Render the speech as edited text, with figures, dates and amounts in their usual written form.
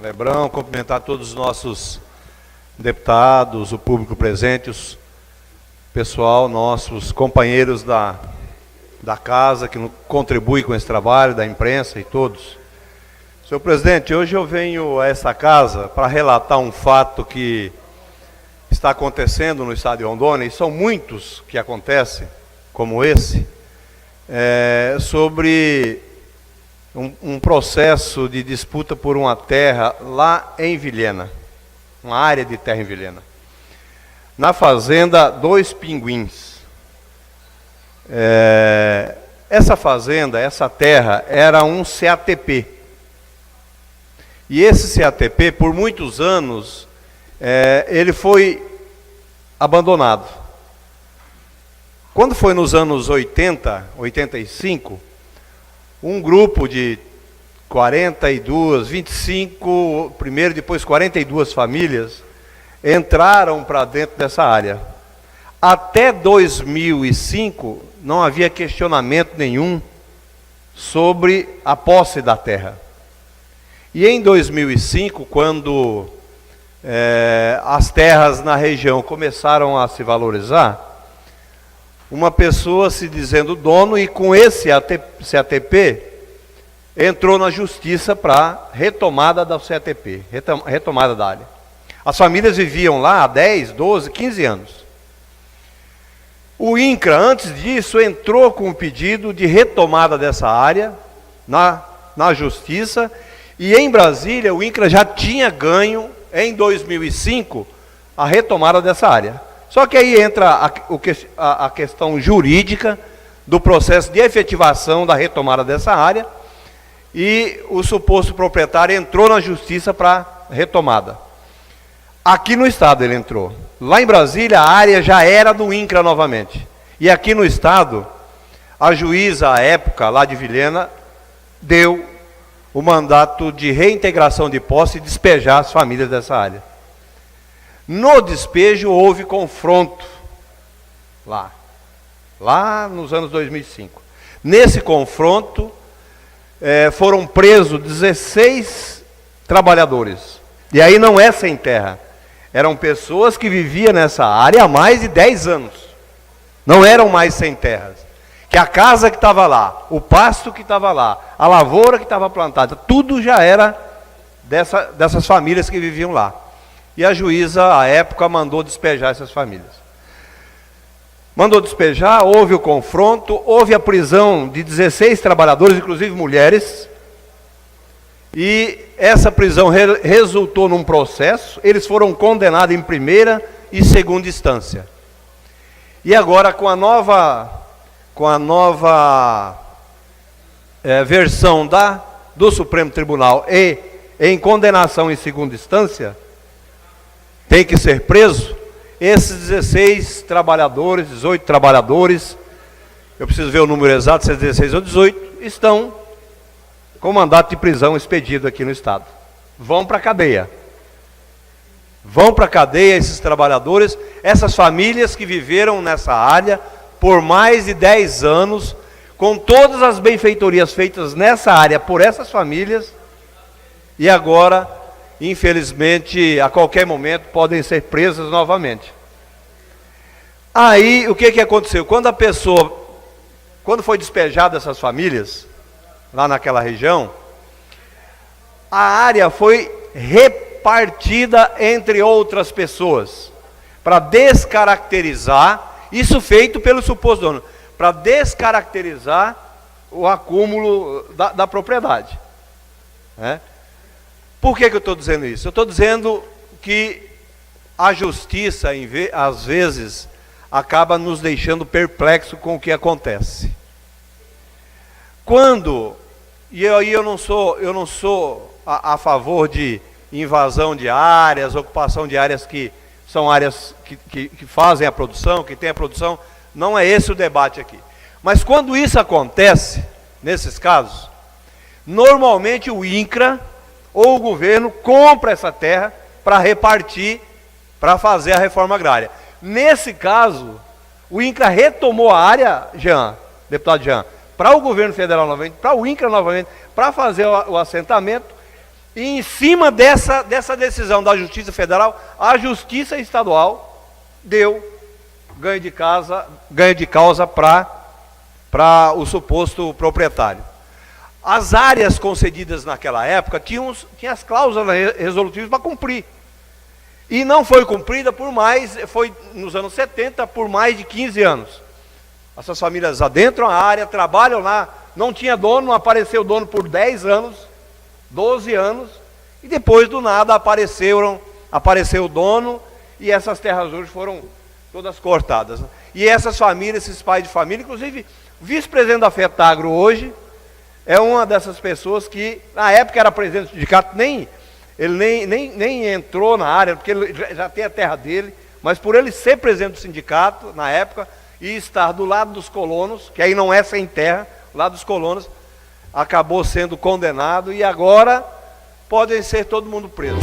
Lebrão, cumprimentar todos os nossos deputados, o público presente, os pessoal, nossos companheiros da casa que contribuem com esse trabalho, da imprensa e todos. Senhor presidente, hoje eu venho a essa casa para relatar um fato que está acontecendo no estado de Rondônia, e são muitos que acontecem, como esse, sobre um processo de disputa por uma terra lá em Vilhena, uma área de terra em Vilhena, na fazenda Dois Pinguins. Essa fazenda, essa terra, era um CATP. E esse CATP, por muitos anos, ele foi abandonado. Quando foi nos anos 80, 85, um grupo de 42, 25, primeiro, depois 42 famílias, entraram para dentro dessa área. Até 2005, não havia questionamento nenhum sobre a posse da terra. E em 2005, quando as terras na região começaram a se valorizar, uma pessoa se dizendo dono, e com esse CATP, entrou na justiça para retomada da CATP, retomada da área. As famílias viviam lá há 10, 12, 15 anos. O INCRA, antes disso, entrou com um pedido de retomada dessa área na justiça, e em Brasília o INCRA já tinha ganho, em 2005, a retomada dessa área. Só que aí entra a questão jurídica do processo de efetivação da retomada dessa área, e o suposto proprietário entrou na justiça para retomada. Aqui no estado ele entrou. Lá em Brasília a área já era do INCRA novamente. E aqui no estado, a juíza, à época, lá de Vilhena, deu o mandato de reintegração de posse e despejar as famílias dessa área. No despejo houve confronto lá nos anos 2005. Nesse confronto foram presos 16 trabalhadores. E aí não é sem terra. Eram pessoas que viviam nessa área há mais de 10 anos. Não eram mais sem terras. Que a casa que estava lá, o pasto que estava lá, a lavoura que estava plantada, tudo já era dessas famílias que viviam lá. E a juíza, à época, mandou despejar essas famílias. Mandou despejar, houve o confronto, houve a prisão de 16 trabalhadores, inclusive mulheres. E essa prisão resultou num processo. Eles foram condenados em primeira e segunda instância. E agora, com a nova versão do Supremo Tribunal e em condenação em segunda instância, tem que ser preso, esses 16 trabalhadores, 18 trabalhadores, eu preciso ver o número exato, se é 16 ou 18, estão com mandato de prisão expedido aqui no estado. Vão para a cadeia. Vão para a cadeia esses trabalhadores, essas famílias que viveram nessa área por mais de 10 anos, com todas as benfeitorias feitas nessa área por essas famílias, e agora, infelizmente, a qualquer momento podem ser presas novamente. Aí, o que aconteceu? Quando foi despejada essas famílias, lá naquela região, a área foi repartida entre outras pessoas, para descaracterizar, isso feito pelo suposto dono, para descaracterizar o acúmulo da propriedade. Por que eu estou dizendo isso? Eu estou dizendo que a justiça, às vezes, acaba nos deixando perplexo com o que acontece. E aí eu não sou a favor de invasão de áreas, ocupação de áreas que são áreas que fazem a produção, que tem a produção, não é esse o debate aqui. Mas quando isso acontece, nesses casos, normalmente o INCRA ou o governo compra essa terra para repartir, para fazer a reforma agrária. Nesse caso, o INCRA retomou a área, deputado Jean, para o governo federal novamente, para o INCRA novamente, para fazer o assentamento, E em cima dessa decisão da Justiça Federal, a Justiça Estadual deu ganho de causa para o suposto proprietário. As áreas concedidas naquela época tinham as cláusulas resolutivas para cumprir. E não foi cumprida foi nos anos 70, por mais de 15 anos. Essas famílias adentram a área, trabalham lá, não tinha dono, não apareceu dono por 10 anos, 12 anos, e depois do nada apareceu o dono, e essas terras hoje foram todas cortadas. E essas famílias, esses pais de família, inclusive, o vice-presidente da FETAGRO hoje, é uma dessas pessoas que, na época era presidente do sindicato, ele nem entrou na área, porque ele já tem a terra dele, mas por ele ser presidente do sindicato, na época, e estar do lado dos colonos, que aí não é sem terra, do lado dos colonos, acabou sendo condenado, e agora podem ser todo mundo preso.